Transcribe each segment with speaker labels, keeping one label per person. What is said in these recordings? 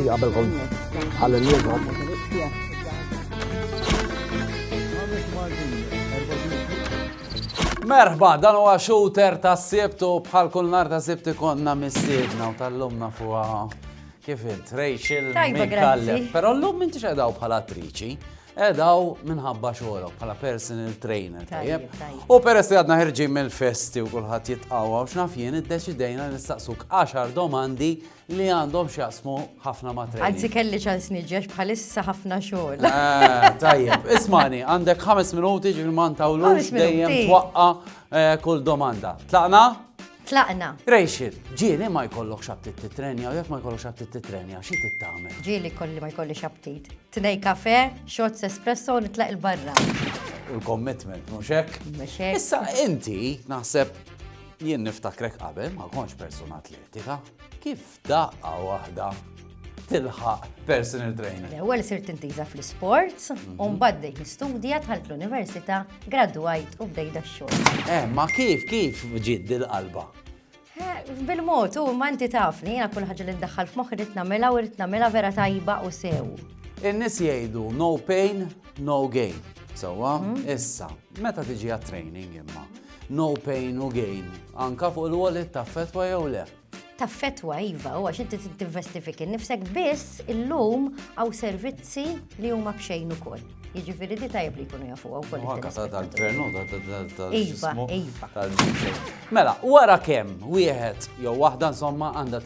Speaker 1: Anki qabelkom ħallinnikom.
Speaker 2: Merħba, dan huwa shooter ta' s-sibtu bħal kull nar ta' sibti konna mistiedna u tal-lumna fuqa kif int, Rachel Minkallef. Però l-lum m'intix edaw bħala attriċi, edaw minħabba xogħolok bħala personal trainer. U peress li għadna ħirġin mill-festi u kulħadd jitqawwa u x'naf jien iddeċidejna nistaqsuk 10 domandi li għandhom x'jaqsmu ħafna ma' training.
Speaker 3: Anzi kelli ċans niġġex bħalissa ħafna xogħol.
Speaker 2: Tajjeb, ismani, għandek 5 minuti ġifri ma ntawlux dejjem twaqqa kull domanda. Tlaqna?
Speaker 3: Tlaqna.
Speaker 2: Rachel, ġieli ma jkollok xabtit titrenja u jekk ma jkollok xabtit titrenja, xi tittamel?
Speaker 3: Ġieli kolli ma jkolli xabtit. Tnej kafe, shots espresso u nitlaq il-barra.
Speaker 2: U l-commitment, mhux hekk?
Speaker 3: Mhux hekk.
Speaker 2: Issa inti naħseb jien niftakrek qabel ma kontx persuna atletika. Kif daqqa waħda tilħaq personal trainer?
Speaker 3: L-ewwel sirt intiża fl-sports u mbagħad bdejt nistudja dħalt l-università, gradwajt u bdejt dax-xogħol.
Speaker 2: Ma kif ġiet dil-qalba?
Speaker 3: Bil-mod, u ma inti tafni, jiena kull ħaġa li ndaħħal f'moħħi rid nagħmilha u rid nagħmilha vera tajba u sew.
Speaker 2: In-nies jgħidu no pain, no gain. Sewwa, issa, meta tiġi għat-training imma, no pain, no gain. Anka fuq il-wallet taffetwa jew le?
Speaker 3: Taffetwa iva, u għax inti tinvestifiki nnifsek biss illum għaw servizzi li huma bxejn ukoll. Jiġifieri di tajjeb li jkunu jafuha wkoll.
Speaker 2: Tal-gvernu,
Speaker 3: Iva, iva.
Speaker 2: Mela, wara kemm wieħed jew waħda insomma għandha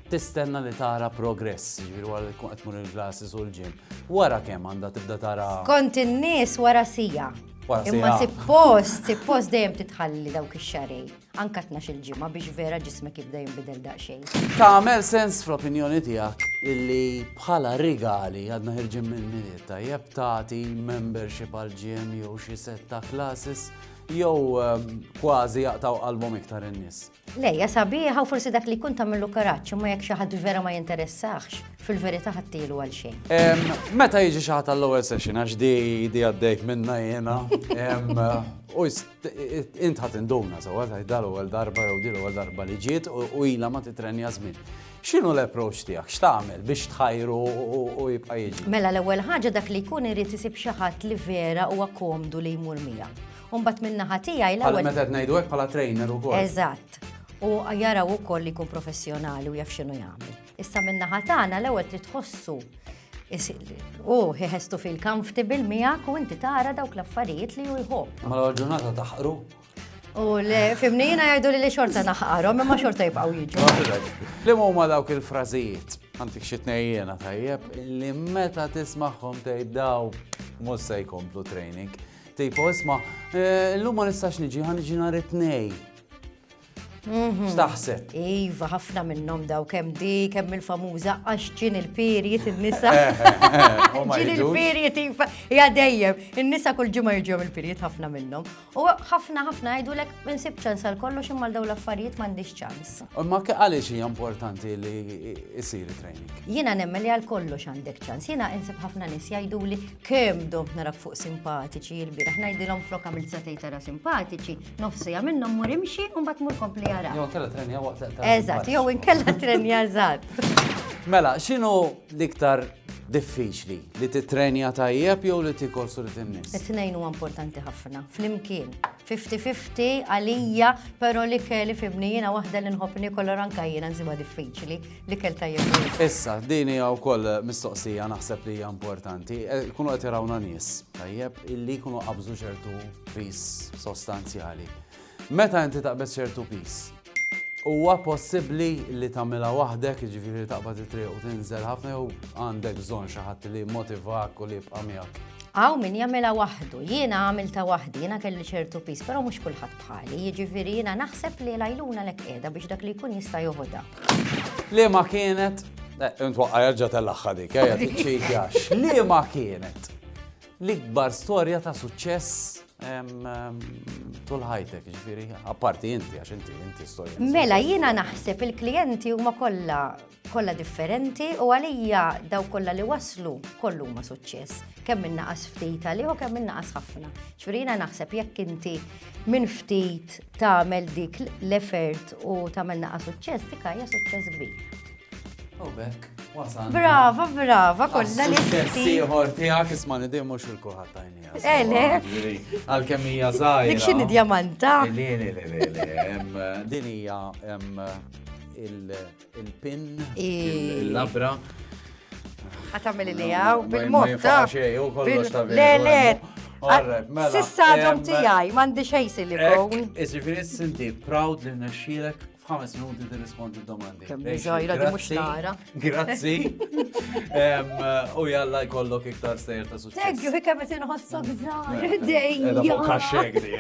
Speaker 2: tistenna li tara progress, ġifieri wara li tkun qed tmur il-classes u l-gym. Wara kemm għandha tibda tara.
Speaker 3: Kont in-nies wara sija. Imma suppost dejjem titħalli dawk ix-xarej. Anka 12 ġimgħa biex vera ġismek jibda jinbidel daqsxejn.
Speaker 2: Tagħmel sens fl-opinjoni tiegħek illi bħala rigali għadna ħirġin mill-miliet tajjeb tagħti membership għal-gym jew xi setta classes jew kważi jaqtaw qalbhom iktar in-nies.
Speaker 3: Lejja sabiħa u forsi dak li jkun tagħmlu karaġġ imma jekk xi ħadd vera ma jinteressax, fil-verità ħadtielu għal xejn.
Speaker 2: Meta jiġi xi ħadd għall-ewwel session għax di għaddejt minnha jiena, u int ħadd induna sewwa tgħid l-ewwel darba jew di l-ewwel darba li ġiet u ilha ma titrenja żmien. X'inhu l-approach tiegħek? X'tagħmel biex tħajru u jibqa' jiġi?
Speaker 3: Mela l-ewwel ħaġa dak li jkun irid isib xi ħadd li vera huwa komdu li jmur miegħek. U mbagħad min-naħa tiegħi l-ewwel.
Speaker 2: Meta qed ngħidu hekk bħala trainer ukoll.
Speaker 3: Eżatt. U jaraw ukoll li jkun professjonali u jaf x'inhu jagħmel. Issa min-naħa tagħna l-ewwel trid tħossu ħestu fil comfortable miegħek u inti tara dawk l-affarijiet li hu jħobb.
Speaker 2: Ma l-ewwel ġurnata taħqru?
Speaker 3: U fimnina jgħidu li xorta naħqarhom imma xorta jibqgħu jiġu.
Speaker 2: Li huma dawk il-frażijiet, għandik xi tnejjena tajjeb, li meta tismagħhom tgħid daw mhux se jkomplu training. Tipo isma' llum ma nistax niġi ħaniġi nhar it-tnejn. X'taħseb?
Speaker 3: Iva, ħafna minnhom daw kemm il-famuża għax ġien il-period in-nisa. Ġien il-period iva hija dejjem. In-nisa kull ġimgħa jiġihom il-period ħafna minnhom. U ħafna jgħidulek insib ċans għal kollox imma dawn l-affarijiet m'għandix ċans.
Speaker 2: Ma għaliex hija importanti li jsir training?
Speaker 3: Jiena nemmen li għal kollox għandek ċans. Jiena insib ħafna nies jgħiduli kemm domt narak fuq simpatiċi l-bieraħ ngħidilhom flok għamilt satej tara simpatiċi, nofsija minnhom mur imxi u mbagħad mur kompli jara.
Speaker 2: Jew kella trenja waqt
Speaker 3: Eżatt, jew inkella trenja eżatt.
Speaker 2: Mela, x'inhu l-iktar diffiċli li titrenja tajjeb jew li tikkorsu li tin-nies?
Speaker 3: It-tnejn huwa importanti ħafna. Flimkien. 50-50 għalija, però li kelli fibni jiena waħda li nħobbni kollha anke jiena nsiba diffiċli li kell tajjeb.
Speaker 2: Issa, din hija wkoll mistoqsija naħseb li hija importanti. Kunu qed irawna nies tajjeb illi jkunu qabżu ċertu peace sostanzjali. Meta inti taqbes ċertu peace, huwa possibbli li tagħmilha waħdek, jiġifieri taqbad it-triq u tinżel ħafna jew għandek bżonn xi ħadd li jimmotivak u li jibqa' miegħek?
Speaker 3: Għaw min jagħmilha waħdu, jiena għamilta waħdi, jiena kelli ċertu peace, però mhux kulħadd bħali, jiġifieri jiena naħseb li lajluna lek qiegħda biex dak li jkun jista' joħodha.
Speaker 2: Li ma kienet, intwaqqa jerġa' tellaħħa dik, ejja tiċċejjax. Li ma kienet l-ikbar storja ta' suċċess tul ħajtek, ġifieri, apparti inti għax inti storja.
Speaker 3: Mela jiena naħseb il-klijenti huma kollha differenti u għalija daw kollha li waslu kollu huma suċċess. Kemm innaqas ftit għalih u kemm innaqas ħafna. Ġifieri jiena naħseb jekk inti minn ftit tagħmel dik l-effort u tagħmel naqas suċċess dik hija suċċess kbir.
Speaker 2: U bekk.
Speaker 3: Brava, kollha li
Speaker 2: Siħor tijak ismani di mux il-kuħat tajnija.
Speaker 3: Ele.
Speaker 2: Għal-kemija zaħira.
Speaker 3: Dik xini djamanta.
Speaker 2: Din hija il-pin, il-labra.
Speaker 3: Għatamil li għaw,
Speaker 2: Ma
Speaker 3: bil-motta.
Speaker 2: jinfax xej, u kollox ta'
Speaker 3: Le, sissa għadhom tijaj, mandi xej silikon.
Speaker 2: Iġifiri s-sinti, proud li n-naxxilek f'5 minuti t-rispondi domandi.
Speaker 3: Kemm żgħira di mhux nara.
Speaker 2: Grazzi. U jalla jkollok iktar sejr ta' suċċess.
Speaker 3: Teggju, hikka met inħossok żgħir,
Speaker 2: Edha fuq
Speaker 3: dejja.
Speaker 2: kaxxek di,